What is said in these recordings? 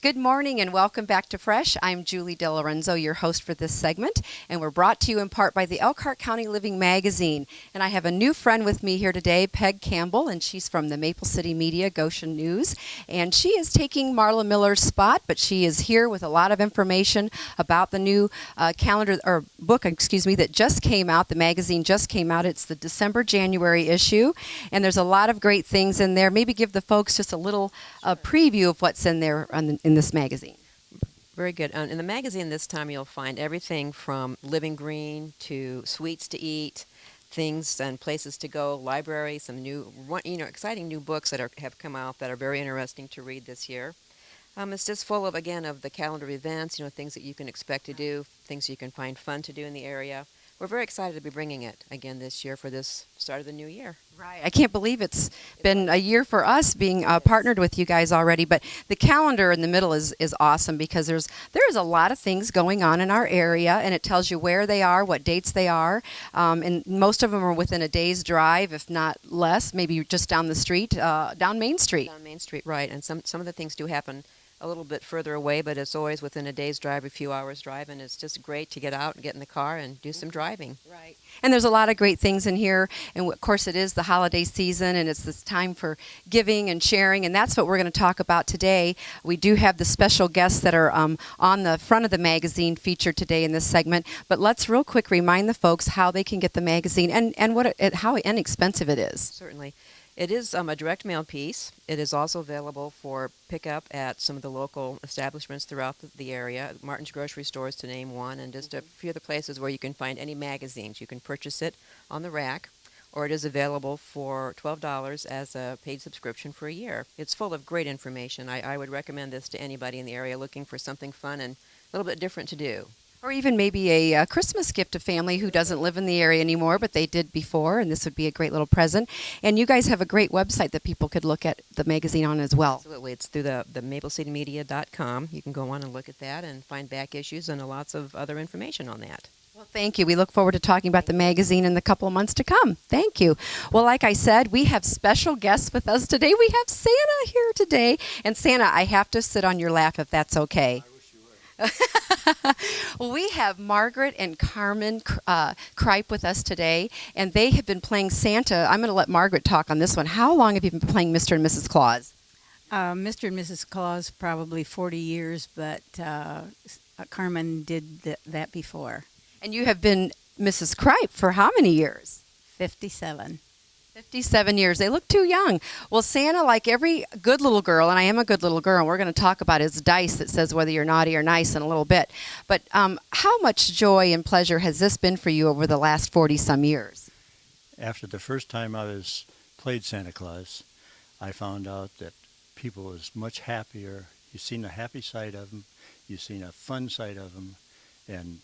Good morning and welcome back to Fresh. I'm Julie Dilorenzo, your host for this segment, and we're brought to you in part by the Elkhart County Living Magazine. And I have a new friend with me here today, Peg Campbell, and she's from the Maple City Media, Goshen News. And she is taking Marla Miller's spot, but she is here with a lot of information about the new calendar, or book, that just came out. The magazine just came out. It's the December-January issue, and there's a lot of great things in there. Maybe give the folks just a little preview of what's in there in this magazine. Very good. In the magazine this time you'll find everything from living green to sweets to eat, things and places to go, library, some new, exciting new books that have come out that are very interesting to read this year. It's just full of, again, of the calendar of events, things that you can expect to do, things you can find fun to do in the area. We're very excited to be bringing it again this year for this start of the new year. Right. I can't believe it's been a year for us being partnered with you guys already. But the calendar in the middle is awesome because there is a lot of things going on in our area, and it tells you where they are, what dates they are, and most of them are within a day's drive, if not less, maybe just down the street, down Main Street. Down Main Street, right. And some of the things do happen a little bit further away, but it's always within a day's drive, a few hours drive, and it's just great to get out and get in the car and do some driving. Right. And there's a lot of great things in here, and of course it is the holiday season, and it's this time for giving and sharing, and that's what we're going to talk about today. We do have the special guests that are on the front of the magazine featured today in this segment, but let's real quick remind the folks how they can get the magazine and how inexpensive it is. Certainly. It is a direct mail piece. It is also available for pickup at some of the local establishments throughout the area, Martin's grocery stores to name one, and just a few other places where you can find any magazines. You can purchase it on the rack, or it is available for $12 as a paid subscription for a year. It's full of great information. I would recommend this to anybody in the area looking for something fun and a little bit different to do. Or even maybe a Christmas gift to family who doesn't live in the area anymore, but they did before, and this would be a great little present. And you guys have a great website that people could look at the magazine on as well. Absolutely. It's through the maplecitymedia.com. You can go on and look at that and find back issues and lots of other information on that. Well, thank you. We look forward to talking about the magazine in the couple of months to come. Thank you. Well, like I said, we have special guests with us today. We have Santa here today. And Santa, I have to sit on your lap if that's okay. Well, we have Margaret and Carmen Kripe with us today, and they have been playing Santa. I'm going to let Margaret talk on this one. How long have you been playing Mr. and Mrs. Claus? Mr. and Mrs. Claus, probably 40 years, but Carmen did that before. And you have been Mrs. Kripe for how many years? 57. 57 years. They look too young. Well, Santa, like every good little girl, and I am a good little girl, and we're going to talk about his dice that says whether you're naughty or nice in a little bit. But how much joy and pleasure has this been for you over the last 40-some years? After the first time I played Santa Claus, I found out that people was much happier. You've seen a happy side of them. You've seen a fun side of them. And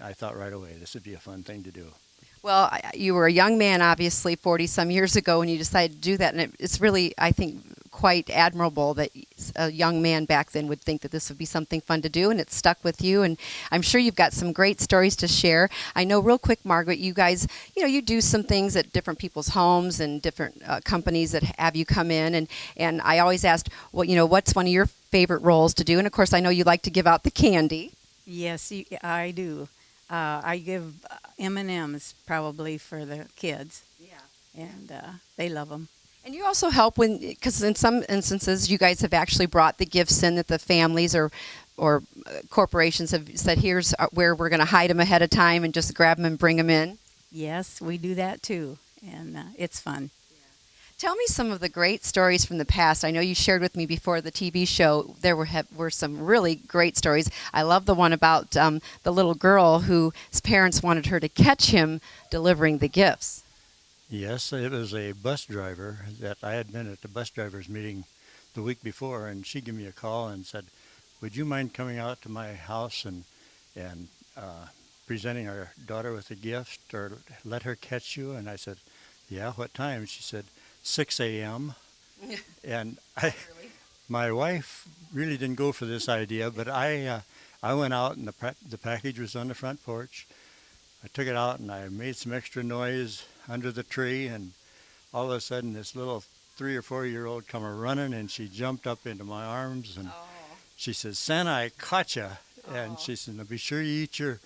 I thought right away this would be a fun thing to do. Well, you were a young man, obviously, 40-some years ago when you decided to do that, and it's really, I think, quite admirable that a young man back then would think that this would be something fun to do, and it stuck with you, and I'm sure you've got some great stories to share. I know real quick, Margaret, you guys, you do some things at different people's homes and different companies that have you come in, and I always asked, well, what's one of your favorite roles to do? And, of course, I know you like to give out the candy. Yes, I do. I give M&Ms probably for the kids. Yeah. And they love them. And you also help because in some instances you guys have actually brought the gifts in that the families or corporations have said, here's where we're going to hide them ahead of time and just grab them and bring them in. Yes, we do that too. And it's fun. Tell me some of the great stories from the past. I know you shared with me before the TV show. There were some really great stories. I love the one about the little girl whose parents wanted her to catch him delivering the gifts. Yes, it was a bus driver that I had been at the bus drivers meeting the week before, and she gave me a call and said, would you mind coming out to my house and presenting our daughter with a gift or let her catch you? And I said, yeah, what time? She said, 6 a.m. And my wife really didn't go for this idea, but I went out and the package was on the front porch. I took it out and I made some extra noise under the tree, and all of a sudden this little 3 or 4 year old come running, and she jumped up into my arms and she says, Santa, I caught you. And she said, now be sure you eat your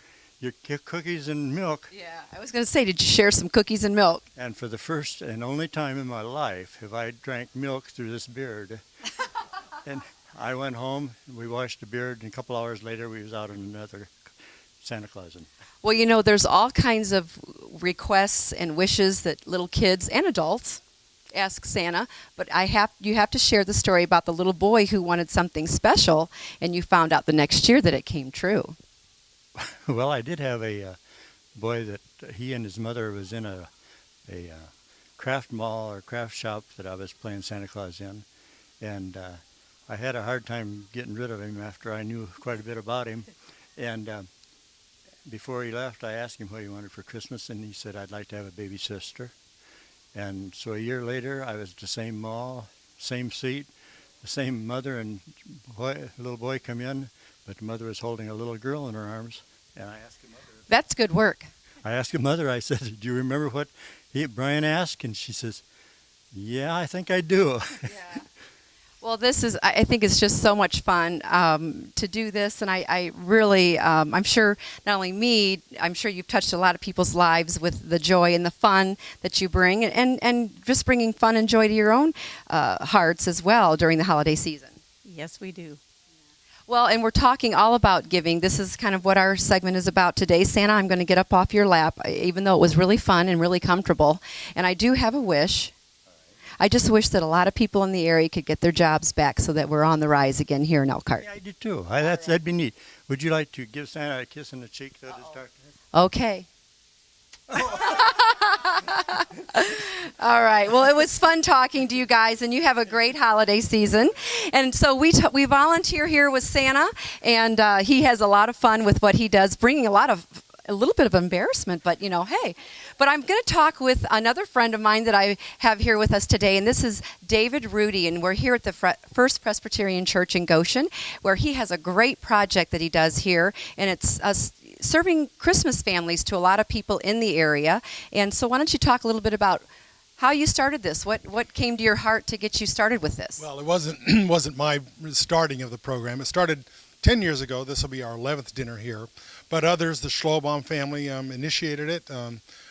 cookies and milk. Yeah, I was going to say, did you share some cookies and milk? And for the first and only time in my life have I drank milk through this beard. And I went home, we washed the beard, and a couple hours later we was out on another Santa Clausing. Well, you know, there's all kinds of requests and wishes that little kids and adults ask Santa, but you have to share the story about the little boy who wanted something special, and you found out the next year that it came true. Well, I did have a boy that he and his mother was in a craft mall or craft shop that I was playing Santa Claus in, and I had a hard time getting rid of him after I knew quite a bit about him. And before he left, I asked him what he wanted for Christmas, and he said, I'd like to have a baby sister. And so a year later, I was at the same mall, same seat, the same mother and little boy come in, but the mother was holding a little girl in her arms. And I asked the mother. That's good work. I asked the mother, I said, do you remember what Brian asked? And she says, yeah, I think I do. Yeah. Well, I think it's just so much fun to do this, and I really, I'm sure not only me, I'm sure you've touched a lot of people's lives with the joy and the fun that you bring, and just bringing fun and joy to your own hearts as well during the holiday season. Yes, we do. Well, and we're talking all about giving. This is kind of what our segment is about today. Santa, I'm going to get up off your lap, even though it was really fun and really comfortable, and I do have a wish. I just wish that a lot of people in the area could get their jobs back so that we're on the rise again here in Elkhart. Yeah, I do too. That'd be neat. Would you like to give Santa a kiss on the cheek though, to start? Okay. All right. Well, it was fun talking to you guys, and you have a great holiday season. And so we volunteer here with Santa, and he has a lot of fun with what he does, bringing a little bit of embarrassment, but hey. But I'm going to talk with another friend of mine that I have here with us today, and this is David Rudy, and we're here at the First Presbyterian Church in Goshen, where he has a great project that he does here, and it's serving Christmas families to a lot of people in the area. And so why don't you talk a little bit about how you started this? What came to your heart to get you started with this? Well, it wasn't my starting of the program. It started 10 years ago. This will be our 11th dinner here. But others, the Schlobaum family, initiated it.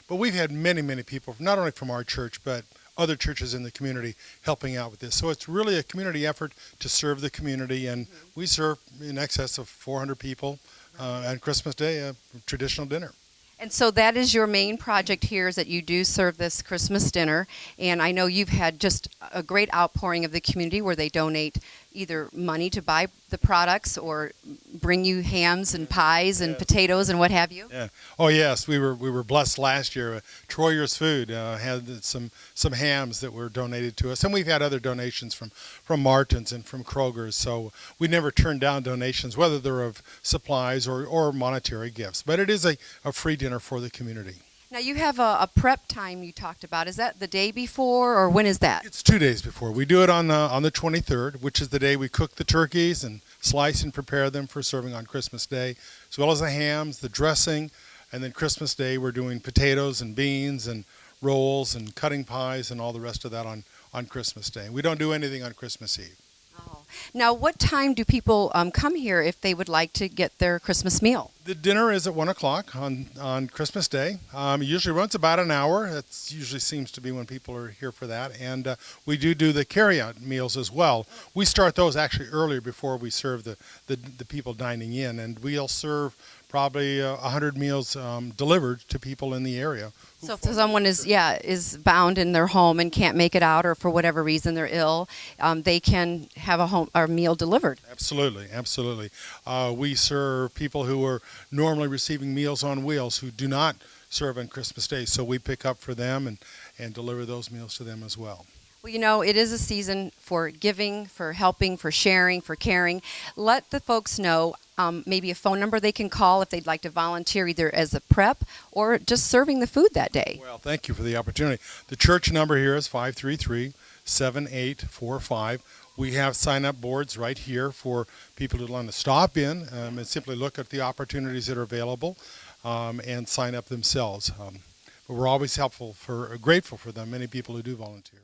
But we've had many, many people, not only from our church, but other churches in the community helping out with this. So it's really a community effort to serve the community. And we serve in excess of 400 people on Christmas Day, a traditional dinner. And so that is your main project here, is that you do serve this Christmas dinner. And I know you've had just a great outpouring of the community where they donate either money to buy the products or bring you hams and pies and potatoes and what have you. Yeah. Oh yes, we were blessed last year. Troyer's Food had some hams that were donated to us, and we've had other donations from Martin's and from Kroger's. So we never turn down donations, whether they're of supplies or monetary gifts. But it is a free dinner for the community. Now you have a prep time you talked about. Is that the day before, or when is that? It's 2 days before. We do it on the 23rd, which is the day we cook the turkeys and slice and prepare them for serving on Christmas Day, as well as the hams, the dressing, and then Christmas Day we're doing potatoes and beans and rolls and cutting pies and all the rest of that on Christmas Day. We don't do anything on Christmas Eve. Oh. Now, what time do people come here if they would like to get their Christmas meal? The dinner is at 1 o'clock on Christmas Day. It usually runs about an hour. That usually seems to be when people are here for that. And we do the carry-out meals as well. We start those actually earlier before we serve the people dining in. And we'll serve probably 100 meals delivered to people in the area. So if someone is bound in their home and can't make it out, or for whatever reason they're ill, they can have a meal delivered. Absolutely. We serve people who are normally receiving Meals on Wheels who do not serve on Christmas Day, so we pick up for them and deliver those meals to them as well. Well, it is a season for giving, for helping, for sharing, for caring. Let the folks know maybe a phone number they can call if they'd like to volunteer either as a prep or just serving the food that day. Well, thank you for the opportunity. The church number here is 533-7845. We have sign-up boards right here for people who want to stop in and simply look at the opportunities that are available and sign up themselves. But we're always grateful for the many people who do volunteer.